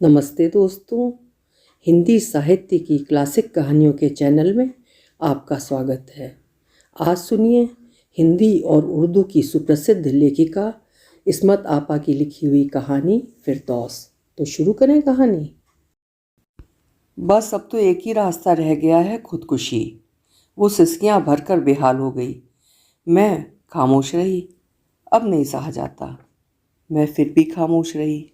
नमस्ते दोस्तों। हिंदी साहित्य की क्लासिक कहानियों के चैनल में आपका स्वागत है। आज सुनिए हिंदी और उर्दू की सुप्रसिद्ध लेखिका इस्मत आपा की लिखी हुई कहानी फिरदौस। तो शुरू करें कहानी। बस अब तो एक ही रास्ता रह गया है, खुदकुशी। वो सिसकियां भरकर बेहाल हो गई। मैं खामोश रही। अब नहीं सहा जाता। मैं फिर भी खामोश रही।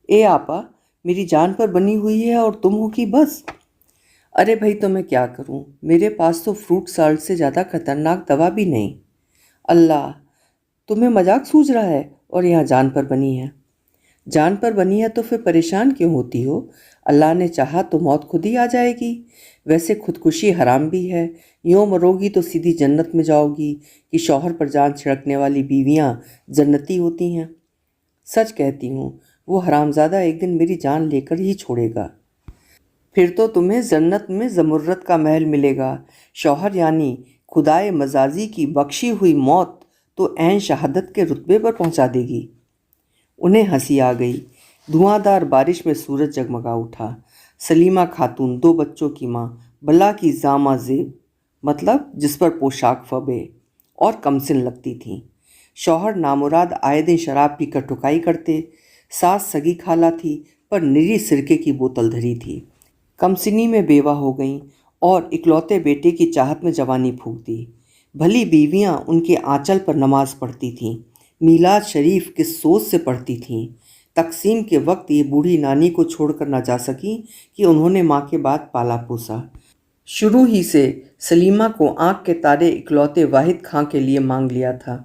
ए आपा, मेरी जान पर बनी हुई है और तुम हो कि बस। अरे भाई, तो मैं क्या करूं? मेरे पास तो फ्रूट साल्ट से ज़्यादा खतरनाक दवा भी नहीं। अल्लाह, तुम्हें मजाक सूझ रहा है और यहाँ जान पर बनी है। जान पर बनी है तो फिर परेशान क्यों होती हो? अल्लाह ने चाहा तो मौत खुद ही आ जाएगी। वैसे खुदकुशी हराम भी है। यूँ मरोगी तो सीधी जन्नत में जाओगी कि शौहर पर जान छिड़कने वाली बीवियाँ जन्नती होती हैं। सच कहती हूँ, वो हरामज़ादा एक दिन मेरी जान लेकर ही छोड़ेगा। फिर तो तुम्हें जन्नत में ज़मुर्रत का महल मिलेगा। शौहर यानी खुदाए मजाजी की बख्शी हुई मौत तो ऐन शहादत के रुतबे पर पहुंचा देगी। उन्हें हंसी आ गई। धुआंधार बारिश में सूरज जगमगा उठा। सलीमा खातून, 2 बच्चों की माँ, बला की जामा जेब, मतलब जिस पर पोशाक फबे, और कमसिन लगती थीं। शौहर नामुराद आए दिन शराब पीकर ठुकाई करते। सास सगी खाला थी पर निरी सिरके की बोतल धरी थी। कमसिनी में बेवा हो गईं और इकलौते बेटे की चाहत में जवानी फूंक दी। भली बीवियां उनके आंचल पर नमाज पढ़ती थीं। मीलाद शरीफ किस सोच से पढ़ती थीं। तकसीम के वक्त ये बूढ़ी नानी को छोड़कर न जा सकी कि उन्होंने माँ के बाद पाला पोसा। शुरू ही से सलीमा को आंख के तारे इकलौते वाहिद खां के लिए मांग लिया था।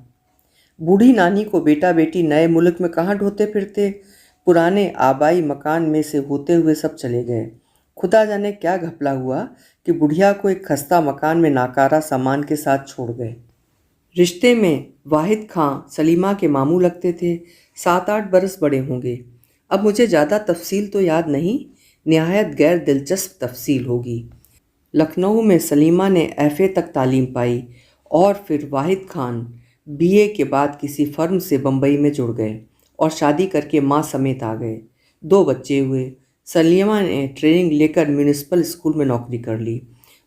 बूढ़ी नानी को बेटा बेटी नए मुल्क में कहाँ ढोते फिरते। पुराने आबाई मकान में से होते हुए सब चले गए। खुदा जाने क्या घपला हुआ कि बुढ़िया को एक खस्ता मकान में नाकारा सामान के साथ छोड़ गए। रिश्ते में वाहिद खां सलीमा के मामू लगते थे। 7-8 बरस बड़े होंगे। अब मुझे ज़्यादा तफसील तो याद नहीं, निहायत गैर दिलचस्प तफसील होगी। लखनऊ में सलीमा ने एफ़ए तक तालीम पाई और फिर वाहिद खान बीए के बाद किसी फर्म से बम्बई में जुड़ गए और शादी करके माँ समेत आ गए। 2 बच्चे हुए। सलीमा ने ट्रेनिंग लेकर म्यूनिसिपल स्कूल में नौकरी कर ली।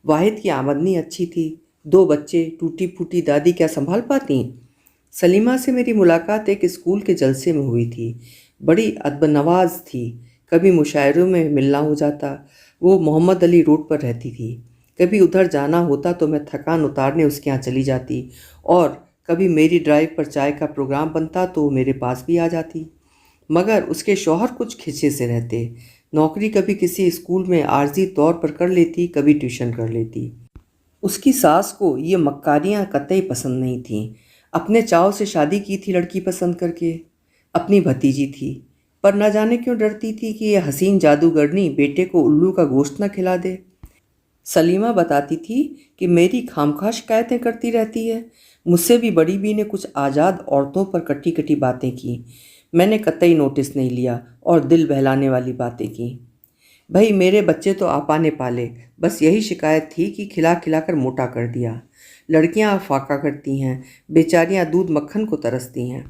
वाहिद की आमदनी अच्छी थी। 2 बच्चे, टूटी फूटी दादी क्या संभाल पाती? सलीमा से मेरी मुलाकात एक स्कूल के जलसे में हुई थी। बड़ी अदबनवाज थी। कभी मुशायरों में मिलना हो जाता। वो मोहम्मद अली रोड पर रहती थी। कभी उधर जाना होता तो मैं थकान उतारने उसके यहाँ चली जाती और कभी मेरी ड्राइव पर चाय का प्रोग्राम बनता तो वो मेरे पास भी आ जाती। मगर उसके शौहर कुछ खिंचे से रहते। नौकरी कभी किसी स्कूल में आर्जी तौर पर कर लेती, कभी ट्यूशन कर लेती। उसकी सास को ये मक्कारियाँ कतई पसंद नहीं थीं। अपने चाव से शादी की थी लड़की पसंद करके। अपनी भतीजी थी, पर न जाने क्यों डरती थी कि यह हसीन जादूगरनी बेटे को उल्लू का गोश्त न खिला दे। सलीमा बताती थी कि मेरी खामखा शिकायतें करती रहती है। मुझसे भी बड़ी बी ने कुछ आज़ाद औरतों पर कटी कटी बातें की। मैंने कतई नोटिस नहीं लिया और दिल बहलाने वाली बातें की। भाई, मेरे बच्चे तो आपा ने पाले, बस यही शिकायत थी कि खिला खिला कर मोटा कर दिया। लड़कियां फाका करती हैं, बेचारियां दूध मक्खन को तरसती हैं।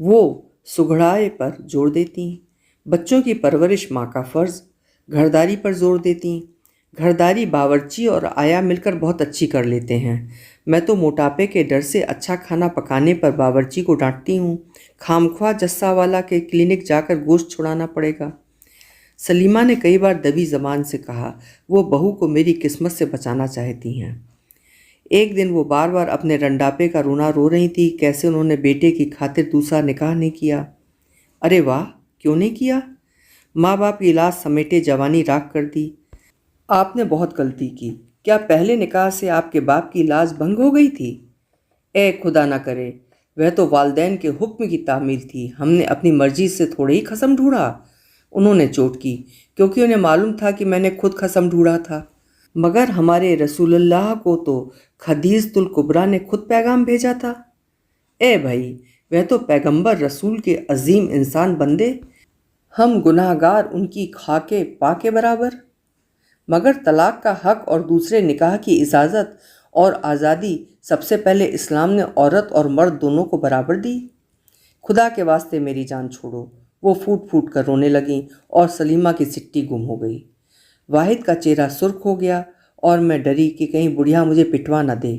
वो सुघड़ाए पर जोर देती। बच्चों की परवरिश माँ का फ़र्ज़। घरदारी पर जोर देती। घरदारी बावर्ची और आया मिलकर बहुत अच्छी कर लेते हैं। मैं तो मोटापे के डर से अच्छा खाना पकाने पर बावर्ची को डांटती हूँ। खामख्वाह जस्सा वाला के क्लिनिक जाकर गोश्त छुड़ाना पड़ेगा। सलीमा ने कई बार दबी ज़बान से कहा वो बहू को मेरी किस्मत से बचाना चाहती हैं। एक दिन वो बार बार अपने रंडापे का रोना रो रही थी, कैसे उन्होंने बेटे की खातिर दूसरा निकाह नहीं किया। अरे वाह, क्यों नहीं किया? माँ बाप की इलाज समेटे जवानी राख कर दी। आपने बहुत गलती की। क्या पहले निकाह से आपके बाप की इलाज भंग हो गई थी? ए खुदा ना करे, वह तो वालदैन के हुक्म की तामील थी। हमने अपनी मर्जी से थोड़े ही खसम ढूंढा। उन्होंने चोट की, क्योंकि उन्हें मालूम था कि मैंने खुद खसम ढूंढा था। मगर हमारे रसूलुल्लाह को तो खदीजतुल कुबरा ने खुद पैगाम भेजा था। ए भाई, वह तो पैगंबर रसूल के अजीम इंसान बंदे, हम गुनाहगार उनकी खाके पाके बराबर। मगर तलाक का हक और दूसरे निकाह की इजाज़त और आज़ादी सबसे पहले इस्लाम ने औरत और मर्द दोनों को बराबर दी। खुदा के वास्ते मेरी जान छोड़ो। वो फूट फूट कर रोने लगीं और सलीमा की सिट्टी गुम हो गई। वाहिद का चेहरा सुर्ख हो गया और मैं डरी कि कहीं बुढ़िया मुझे पिटवा न दे।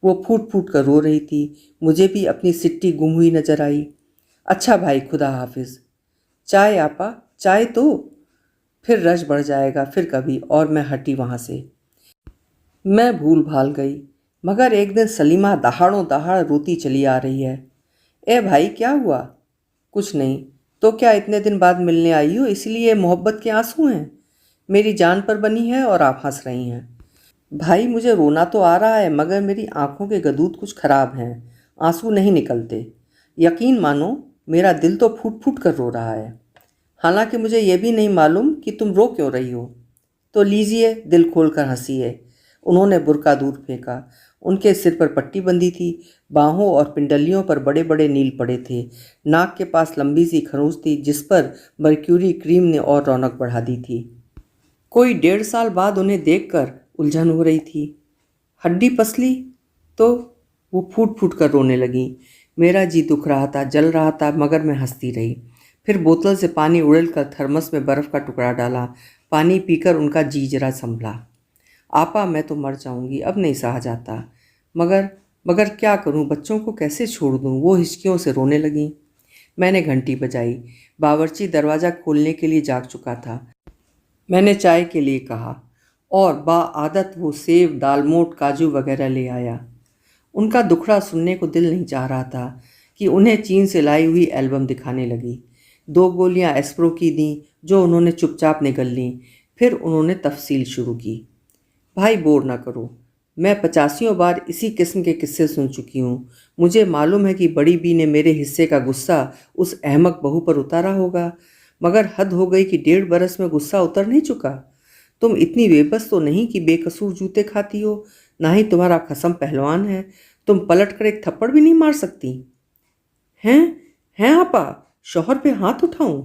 वो फूट फूट कर रो रही थी। मुझे भी अपनी सिट्टी गुम हुई नजर आई। अच्छा भाई, खुदा हाफिज। चाय आपा, चाय तो। फिर रश बढ़ जाएगा फिर कभी। और मैं हटी वहाँ से। मैं भूल भाल गई, मगर एक दिन सलीमा दहाड़ों दहाड़ रोती चली आ रही है। ए भाई, क्या हुआ? कुछ नहीं। तो क्या इतने दिन बाद मिलने आई हो इसलिए मोहब्बत के आंसू हैं? मेरी जान पर बनी है और आप हंस रही हैं। भाई, मुझे रोना तो आ रहा है मगर मेरी आंखों के गदूत कुछ खराब हैं। आंसू नहीं निकलते। यकीन मानो, मेरा दिल तो फूट फूट कर रो रहा है। हालांकि मुझे यह भी नहीं मालूम कि तुम रो क्यों रही हो। तो लीजिए, दिल खोल कर हंसिए। उन्होंने बुर्का दूर फेंका। उनके सिर पर पट्टी बंधी थी। बाहों और पिंडलियों पर बड़े बड़े नील पड़े थे। नाक के पास लंबी सी खरोंच थी जिस पर मर्क्यूरी क्रीम ने और रौनक बढ़ा दी थी। कोई 1.5 साल बाद उन्हें देखकर उलझन हो रही थी। हड्डी पसली? तो वो फूट फूट कर रोने लगी। मेरा जी दुख रहा था, जल रहा था, मगर मैं हंसती रही। फिर बोतल से पानी उड़ेल कर थर्मस में बर्फ़ का टुकड़ा डाला। पानी पीकर उनका जी जरा संभला। आपा, मैं तो मर जाऊंगी, अब नहीं सहा जाता। मगर मगर क्या करूं, बच्चों को कैसे छोड़ दूं? वो हिचकियों से रोने लगी। मैंने घंटी बजाई। बावर्ची दरवाज़ा खोलने के लिए जाग चुका था। मैंने चाय के लिए कहा और बाआदत वो सेब, दालमोट, काजू वगैरह ले आया। उनका दुखड़ा सुनने को दिल नहीं चाह रहा था कि उन्हें चीन से लाई हुई एल्बम दिखाने लगी। 2 गोलियां एस्प्रो की दी जो उन्होंने चुपचाप निगल लीं। फिर उन्होंने तफसील शुरू की। भाई, बोर ना करो। मैं 85 बार इसी किस्म के किस्से सुन चुकी हूँ। मुझे मालूम है कि बड़ी बी ने मेरे हिस्से का गुस्सा उस अहमक बहू पर उतारा होगा, मगर हद हो गई कि 1.5 बरस में गुस्सा उतर नहीं चुका। तुम इतनी बेबस तो नहीं कि बेकसूर जूते खाती हो। ना ही तुम्हारा खसम पहलवान है। तुम पलट कर एक थप्पड़ भी नहीं मार सकती। हैं? हैं आपा? शौहर पे हाथ उठाऊं?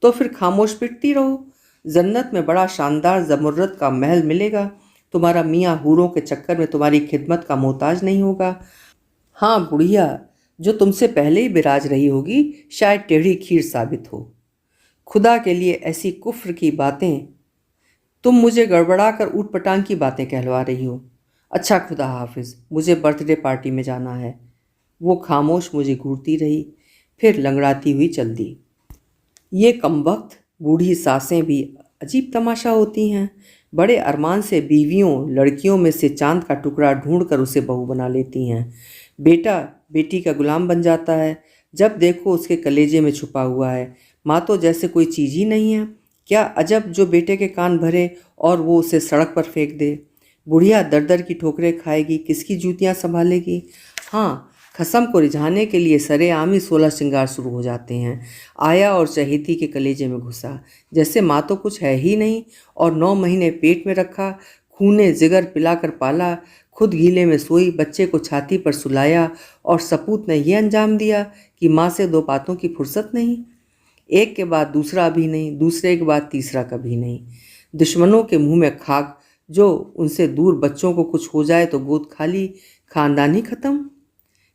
तो फिर खामोश पिटती रहो। जन्नत में बड़ा शानदार जमुर्रत का महल मिलेगा। तुम्हारा मियाँ हूरों के चक्कर में तुम्हारी खिदमत का मोहताज नहीं होगा। हाँ, बुढ़िया जो तुमसे पहले ही बिराज रही होगी शायद टेढ़ी खीर साबित हो। खुदा के लिए ऐसी कुफ्र की बातें! तुम मुझे गड़बड़ा कर ऊट पटांग की बातें कहलवा रही हो। अच्छा, खुदा हाफिज, मुझे बर्थडे पार्टी में जाना है। वो खामोश मुझे घूरती रही, फिर लंगड़ाती हुई चल दी। ये कमबख्त बूढ़ी सासें भी अजीब तमाशा होती हैं। बड़े अरमान से बीवियों लड़कियों में से चांद का टुकड़ा ढूंढकर उसे बहू बना लेती हैं। बेटा बेटी का गुलाम बन जाता है। जब देखो उसके कलेजे में छुपा हुआ है। माँ तो जैसे कोई चीज़ ही नहीं है। क्या अजब जो बेटे के कान भरे और वो उसे सड़क पर फेंक दे। बुढ़िया दर दर की ठोकरें खाएगी, किसकी जूतियाँ संभालेगी। हाँ, खसम को रिझाने के लिए सरेआम ही 16 श्रृंगार शुरू हो जाते हैं। आया और चहेती के कलेजे में घुसा, जैसे माँ तो कुछ है ही नहीं और 9 महीने पेट में रखा, खूने जिगर पिलाकर पाला, खुद गीले में सोई, बच्चे को छाती पर सुलाया और सपूत ने यह अंजाम दिया कि माँ से 2 बातों की फुर्सत नहीं। एक के बाद दूसरा भी नहीं, दूसरे के बाद तीसरा कभी नहीं। दुश्मनों के मुंह में खाक, जो उनसे दूर बच्चों को कुछ हो जाए तो गोद खाली, खानदान ही खत्म।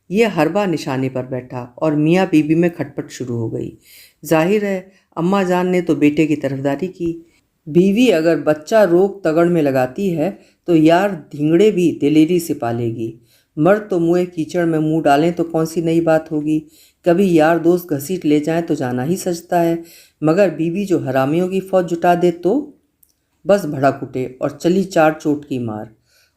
ये हरबा निशाने पर बैठा और मियाँ बीबी में खटपट शुरू हो गई। जाहिर है अम्मा जान ने तो बेटे की तरफदारी की। बीवी अगर बच्चा रोक तगड़ में लगाती है तो यार धींगड़े भी दिलेरी से पालेगी। मर्द तो मुँह कीचड़ में मुंह डालें तो कौन सी नई बात होगी। कभी यार दोस्त घसीट ले जाएं तो जाना ही सजता है, मगर बीवी जो हरामियों की फौज जुटा दे तो बस भड़क उठे और चली 4 चोट की मार।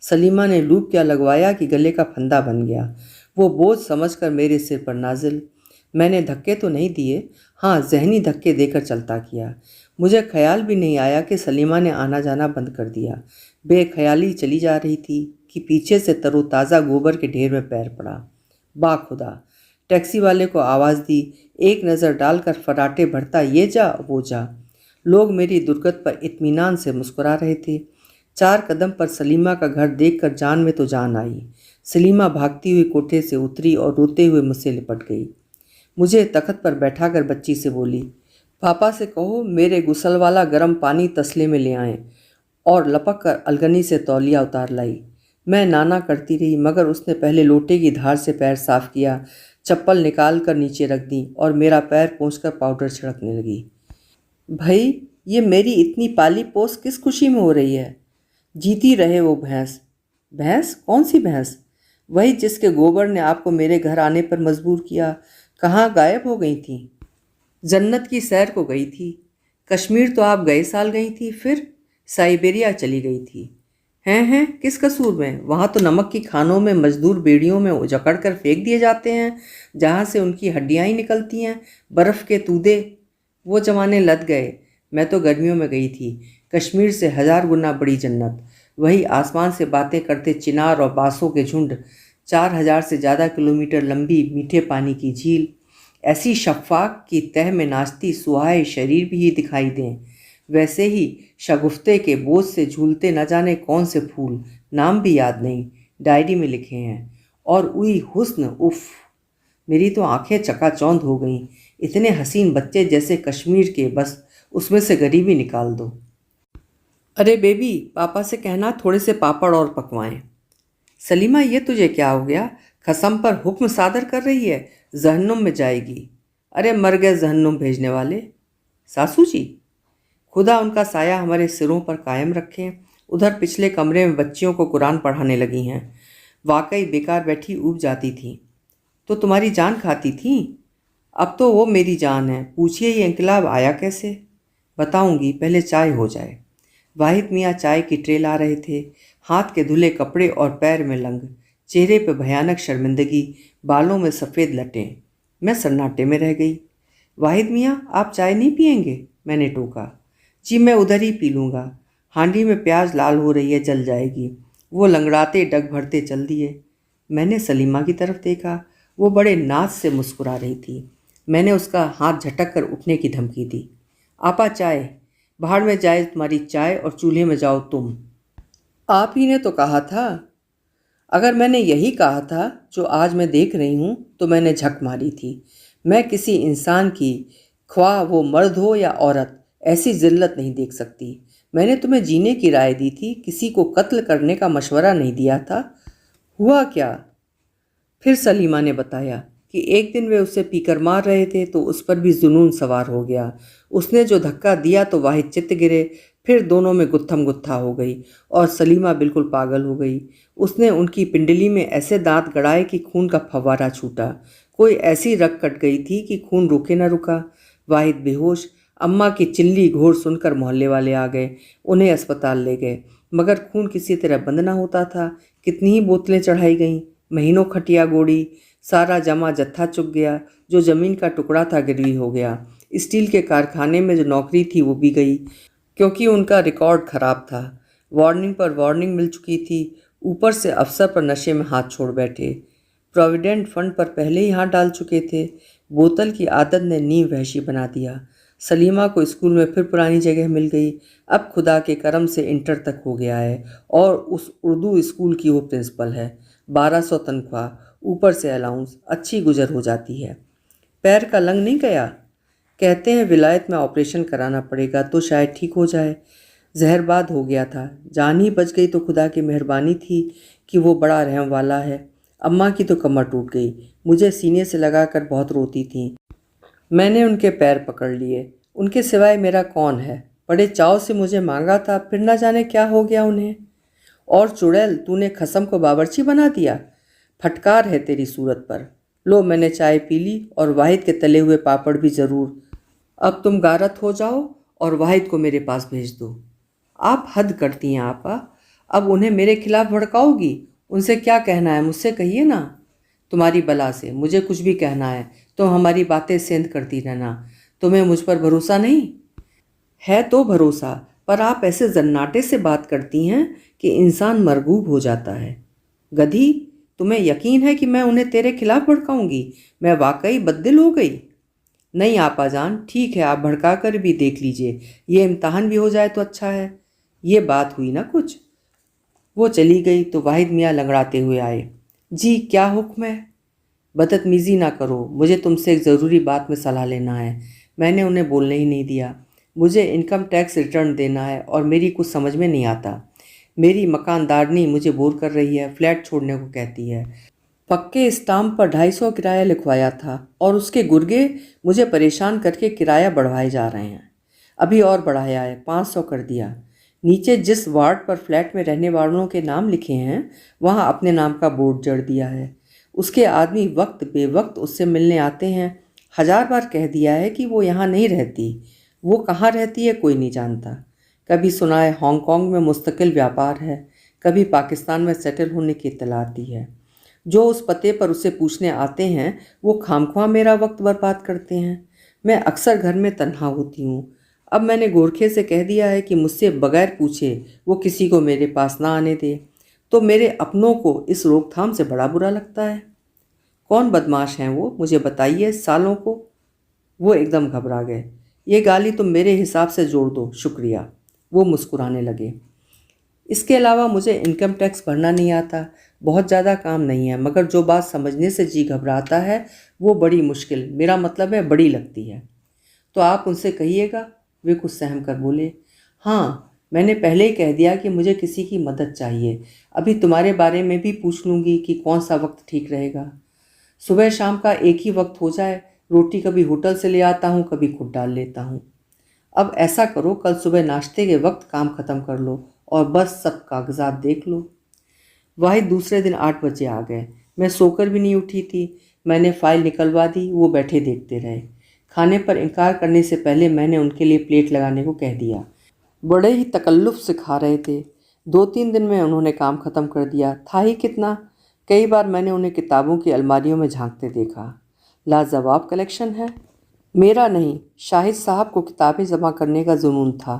सलीमा ने लूप क्या लगवाया कि गले का फंदा बन गया। वो बोझ समझकर मेरे सिर पर नाजिल। मैंने धक्के तो नहीं दिए, हाँ जहनी धक्के देकर चलता किया। मुझे ख्याल भी नहीं आया कि सलीमा ने आना जाना बंद कर दिया। बेख्याली चली जा रही थी कि पीछे से तरोताज़ा गोबर के ढेर में पैर पड़ा। बाखुदा टैक्सी वाले को आवाज़ दी। एक नज़र डालकर फराटे भरता ये जा वो जा। लोग मेरी दुर्गत पर इत्मीनान से मुस्कुरा रहे थे। 4 कदम पर सलीमा का घर देखकर जान में तो जान आई। सलीमा भागती हुई कोठे से उतरी और रोते हुए मुझसे लिपट गई। मुझे तख्त पर बैठाकर बच्ची से बोली, पापा से कहो मेरे गुसल वाला गर्म पानी तसले में ले आएं, और लपक कर अलगनी से तौलिया उतार लाई। मैं नाना करती रही मगर उसने पहले लोटे की धार से पैर साफ किया, चप्पल निकाल कर नीचे रख दी और मेरा पैर पोंछकर पाउडर छिड़कने लगी। भाई, ये मेरी इतनी पाली पोस किस खुशी में हो रही है? जीती रहे वो भैंस। भैंस? कौन सी भैंस? वही जिसके गोबर ने आपको मेरे घर आने पर मजबूर किया। कहाँ गायब हो गई थी? जन्नत की सैर को गई थी। कश्मीर तो आप गए साल गई थी, फिर साइबेरिया चली गई थी। हैं, किस कसूर में? वहाँ तो नमक की खानों में मजदूर बेड़ियों में जकड़ कर फेंक दिए जाते हैं, जहाँ से उनकी हड्डियाँ ही निकलती हैं, बर्फ़ के तूदे। वो जमाने लद गए। मैं तो गर्मियों में गई थी। कश्मीर से 1000 गुना बड़ी जन्नत। वही आसमान से बातें करते चिनार और बांसों के झुंड, 4000 से ज़्यादा किलोमीटर लंबी मीठे पानी की झील, ऐसी शफ़ाक़ की तह में नाचती सुहाए शरीर भी दिखाई दें। वैसे ही शगुफ्ते के बोझ से झूलते न जाने कौन से फूल, नाम भी याद नहीं, डायरी में लिखे हैं। और उई हुस्न, उफ, मेरी तो आंखें चकाचौंध हो गईं। इतने हसीन बच्चे जैसे कश्मीर के, बस उसमें से गरीबी निकाल दो। अरे बेबी, पापा से कहना थोड़े से पापड़ और पकवाएं। सलीमा, ये तुझे क्या हो गया? खसम पर हुक्म सादर कर रही है। जहन्नुम में जाएगी। अरे मर गए जहन्नुम भेजने वाले। सासू जी, खुदा उनका साया हमारे सिरों पर कायम रखें। उधर पिछले कमरे में बच्चियों को कुरान पढ़ाने लगी हैं। वाकई बेकार बैठी ऊब जाती थी। तो तुम्हारी जान खाती थी? अब तो वो मेरी जान है। पूछिए ये इंकलाब आया कैसे? बताऊंगी, पहले चाय हो जाए। वाहिद मियाँ चाय की ट्रे ला रहे थे, हाथ के धुले कपड़े और पैर में लंग, चेहरे पर भयानक शर्मिंदगी, बालों में सफ़ेद लटें। मैं सन्नाटे में रह गई। वाहिद मियाँ, आप चाय नहीं पियेंगे? मैंने टोका। जी मैं उधर ही पी लूँगा। हांडी में प्याज लाल हो रही है, जल जाएगी। वो लंगड़ाते डग भरते चल दिए। मैंने सलीमा की तरफ देखा। वो बड़े नाज से मुस्कुरा रही थी। मैंने उसका हाथ झटक कर उठने की धमकी दी। आपा चाय। बाहर में जाए तुम्हारी चाय और चूल्हे में जाओ तुम। आप ही ने तो कहा था। अगर मैंने यही कहा था जो आज मैं देख रही हूँ तो मैंने झक मारी थी। मैं किसी इंसान की, ख्वाह वो मर्द हो या औरत, ऐसी जिल्लत नहीं देख सकती। मैंने तुम्हें जीने की राय दी थी, किसी को कत्ल करने का मशवरा नहीं दिया था। हुआ क्या? फिर सलीमा ने बताया कि एक दिन वे उसे पीकर मार रहे थे तो उस पर भी जुनून सवार हो गया। उसने जो धक्का दिया तो वाहिद चित्त गिरे। फिर दोनों में गुत्थम गुत्था हो गई और सलीमा बिल्कुल पागल हो गई। उसने उनकी पिंडली में ऐसे दांत गड़ाए कि खून का फव्वारा छूटा। कोई ऐसी रग कट गई थी कि खून रुके न रुका। वाहिद बेहोश। अम्मा की चिल्ली घोर सुनकर मोहल्ले वाले आ गए, उन्हें अस्पताल ले गए, मगर खून किसी तरह बंद ना होता था। कितनी ही बोतलें चढ़ाई गईं, महीनों खटिया गोड़ी, सारा जमा जत्था चुक गया। जो ज़मीन का टुकड़ा था गिरवी हो गया। स्टील के कारखाने में जो नौकरी थी वो भी गई, क्योंकि उनका रिकॉर्ड खराब था। वार्निंग पर वार्निंग मिल चुकी थी। ऊपर से अफसर पर नशे में हाथ छोड़ बैठे। प्रोविडेंट फंड पर पहले ही हाथ डाल चुके थे। बोतल की आदत ने नींव वहशी बना दिया। सलीमा को स्कूल में फिर पुरानी जगह मिल गई। अब खुदा के करम से इंटर तक हो गया है और उस उर्दू स्कूल की वो प्रिंसिपल है। 1200 तनख्वाह, ऊपर से अलाउंस, अच्छी गुजर हो जाती है। पैर का लंग नहीं गया? कहते हैं विलायत में ऑपरेशन कराना पड़ेगा तो शायद ठीक हो जाए। जहरबाद हो गया था। जान ही बच गई तो खुदा की मेहरबानी थी कि वो बड़ा रहम वाला है। अम्मा की तो कमर टूट गई। मुझे सीने से लगाकर बहुत रोती थी। मैंने उनके पैर पकड़ लिए। उनके सिवाय मेरा कौन है? बड़े चाव से मुझे मांगा था, फिर ना जाने क्या हो गया उन्हें। और चुड़ैल, तूने खसम को बावर्ची बना दिया। फटकार है तेरी सूरत पर। लो, मैंने चाय पी ली और वाहिद के तले हुए पापड़ भी ज़रूर। अब तुम गारत हो जाओ और वाहिद को मेरे पास भेज दो। आप हद करती हैं आपा। अब उन्हें मेरे खिलाफ भड़काओगी? उनसे क्या कहना है मुझसे कहिए ना। तुम्हारी बला से मुझे कुछ भी कहना है तो हमारी बातें सेंध करती रहना। तुम्हें मुझ पर भरोसा नहीं है तो भरोसा, पर आप ऐसे जन्नाटे से बात करती हैं कि इंसान मरगूब हो जाता है। गधी, तुम्हें यकीन है कि मैं उन्हें तेरे खिलाफ भड़काऊंगी? मैं वाकई बददिल हो गई। नहीं आपा जान, ठीक है, आप भड़का कर भी देख लीजिए। ये इम्तहान भी हो जाए तो अच्छा है। ये बात हुई ना कुछ। वो चली गई तो वाहिद मियाँ लंगड़ाते हुए आए। जी क्या हुक्म है? बदतमीज़ी ना करो, मुझे तुमसे एक ज़रूरी बात में सलाह लेना है। मैंने उन्हें बोलने ही नहीं दिया। मुझे इनकम टैक्स रिटर्न देना है और मेरी कुछ समझ में नहीं आता। मेरी मकानदारनी मुझे बोर कर रही है, फ्लैट छोड़ने को कहती है। पक्के स्टाम्प पर 250 किराया लिखवाया था और उसके गुर्गे मुझे परेशान करके किराया बढ़वाए जा रहे हैं। अभी और बढ़ाया है, 500 कर दिया। नीचे जिस वार्ड पर फ्लैट में रहने वालों के नाम लिखे हैं वहाँ अपने नाम का बोर्ड जड़ दिया है। उसके आदमी वक्त बेवक्त उससे मिलने आते हैं। 1000 बार कह दिया है कि वो यहाँ नहीं रहती। वो कहाँ रहती है कोई नहीं जानता। कभी सुना है हांगकांग में मुस्तकिल व्यापार है, कभी पाकिस्तान में सेटल होने की इत्तला आती है। जो उस पते पर उसे पूछने आते हैं वो खामख्वाह मेरा वक्त बर्बाद करते हैं। मैं अक्सर घर में तन्हा होती हूँ। अब मैंने गोरखे से कह दिया है कि मुझसे बगैर पूछे वो किसी को मेरे पास ना आने दे। तो मेरे अपनों को इस रोकथाम से बड़ा बुरा लगता है। कौन बदमाश हैं वो, मुझे बताइए सालों को। वो एकदम घबरा गए। ये गाली तुम मेरे हिसाब से जोड़ दो, शुक्रिया। वो मुस्कुराने लगे। इसके अलावा मुझे इनकम टैक्स भरना नहीं आता। बहुत ज़्यादा काम नहीं है, मगर जो बात समझने से जी घबराता है वो बड़ी मुश्किल, मेरा मतलब है बड़ी लगती है। तो आप उनसे कहिएगा। वे कुछ सहम कर बोले, हाँ मैंने पहले ही कह दिया कि मुझे किसी की मदद चाहिए। अभी तुम्हारे बारे में भी पूछ लूँगी कि कौन सा वक्त ठीक रहेगा। सुबह शाम का एक ही वक्त हो जाए। रोटी कभी होटल से ले आता हूँ, कभी खुद डाल लेता हूँ। अब ऐसा करो, कल सुबह नाश्ते के वक्त काम ख़त्म कर लो और बस सब कागजात देख लो। वाहिद दूसरे दिन 8 बजे आ गए। मैं सोकर भी नहीं उठी थी। मैंने फ़ाइल निकलवा दी। वो बैठे देखते रहे। खाने पर इनकार करने से पहले मैंने उनके लिए प्लेट लगाने को कह दिया। बड़े ही तकल्लुफ़ से खा रहे थे। 2-3 दिन में उन्होंने काम ख़त्म कर दिया। था ही कितना। कई बार मैंने उन्हें किताबों की अलमारियों में झांकते देखा। लाजवाब कलेक्शन है। मेरा नहीं, शाहिद साहब को किताबें जमा करने का जुनून था।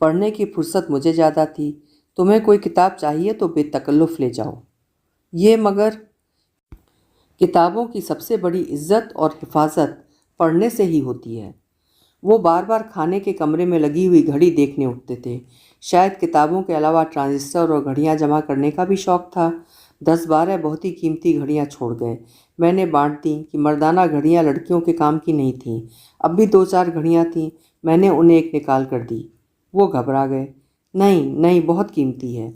पढ़ने की फुर्सत मुझे ज़्यादा थी। तुम्हें कोई किताब चाहिए तो बेतकल्लुफ़ ले जाओ। ये मगर किताबों की सबसे बड़ी इज्जत और हिफाजत पढ़ने से ही होती है। वो बार बार खाने के कमरे में लगी हुई घड़ी देखने उठते थे। शायद किताबों के अलावा ट्रांजिस्टर और घड़ियां जमा करने का भी शौक़ था। 10-12 बहुत ही कीमती घड़ियां छोड़ गए। मैंने बांट दी कि मर्दाना घड़ियां लड़कियों के काम की नहीं थीं। अब भी 2-4 घड़ियां थीं। मैंने उन्हें एक निकाल कर दी। वो घबरा गए। नहीं नहीं, बहुत कीमती है।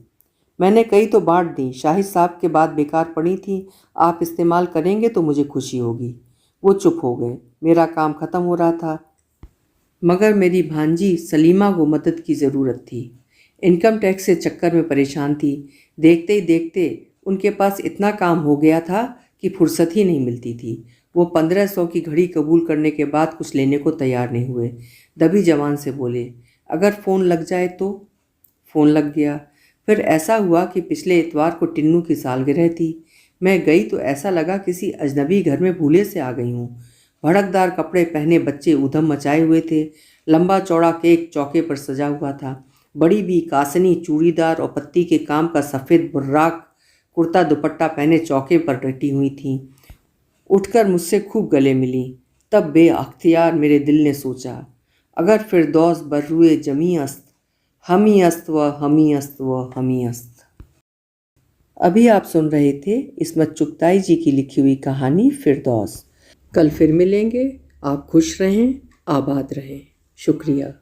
मैंने कई तो बांट दी। शाहिद साहब के बाद बेकार पड़ी थी। आप इस्तेमाल करेंगे तो मुझे खुशी होगी। वो चुप हो गए। मेरा काम ख़त्म हो रहा था, मगर मेरी भांजी सलीमा को मदद की ज़रूरत थी। इनकम टैक्स के चक्कर में परेशान थी। देखते ही देखते उनके पास इतना काम हो गया था कि फुर्सत ही नहीं मिलती थी। वो 1500 की घड़ी कबूल करने के बाद कुछ लेने को तैयार नहीं हुए। दबी जबान से बोले, अगर फ़ोन लग जाए तो। फ़ोन लग गया। फिर ऐसा हुआ कि पिछले इतवार को टिन्नू की सालगिरह थी। मैं गई तो ऐसा लगा किसी अजनबी घर में भूले से आ गई हूँ। भड़कदार कपड़े पहने बच्चे ऊधम मचाए हुए थे। लंबा चौड़ा केक चौके पर सजा हुआ था। बड़ी भी कासनी चूड़ीदार और पत्ती के काम का सफ़ेद बुर्राक कुर्ता दुपट्टा पहने चौके पर डटी हुई थीं। उठकर मुझसे खूब गले मिली। तब बेअख्तियार मेरे दिल ने सोचा, अगर फिरदौस बर्रुए जमी अस्त, हमी अस्त व हमी अस्त व हमी अस्त। अभी आप सुन रहे थे इस्मत चुगताई जी की लिखी हुई कहानी फिरदौस। कल फिर मिलेंगे। आप खुश रहें, आबाद रहें। शुक्रिया।